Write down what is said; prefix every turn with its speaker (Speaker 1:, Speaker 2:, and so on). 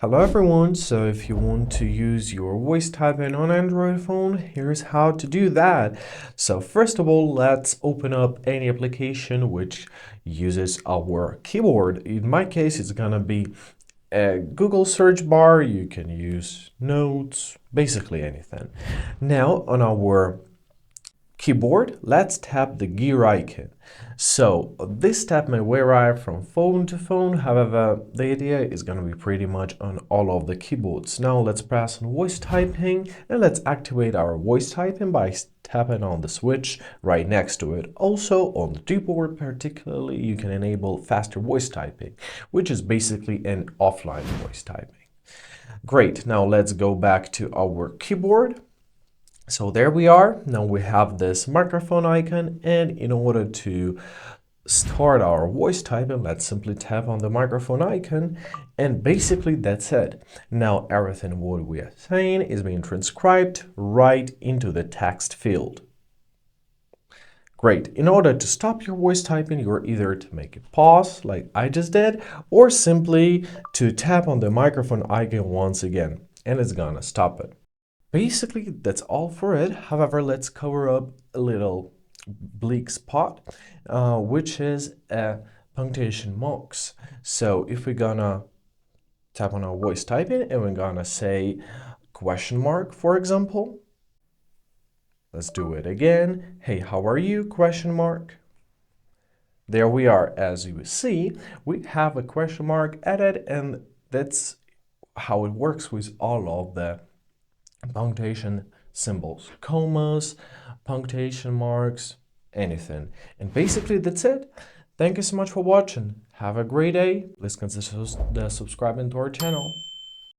Speaker 1: Hello everyone, so if you want to use your voice typing on Android phone, here's how to do that. So first of all, let's open up any application which uses our keyboard. In my case, it's gonna be a Google search bar. You can use notes, basically anything. Now on our keyboard, let's tap the gear icon. So this tap may vary from phone to phone, however, the idea is going to be pretty much on all of the keyboards. Now let's press on voice typing and let's activate our voice typing by tapping on the switch right next to it. Also on the keyboard particularly, you can enable faster voice typing, which is basically an offline voice typing. Great, now let's go back to our keyboard. So there we are. Now we have this microphone icon, and in order to start our voice typing, let's simply tap on the microphone icon, and basically that's it. Now everything what we are saying is being transcribed right into the text field. Great. In order to stop your voice typing, you're either to make it pause like I just did, or simply to tap on the microphone icon once again, and it's gonna stop it. Basically, that's all for it. However, let's cover up a little bleak spot, which is punctuation marks. So if we're gonna tap on our voice typing and we're gonna say question mark, for example, let's do it again. Hey, how are you? Question mark. There we are. As you see, we have a question mark added, and that's how it works with all of the punctuation symbols, commas, punctuation marks, anything. And basically that's it. Thank you so much for watching. Have a great day. Please consider subscribing to our channel.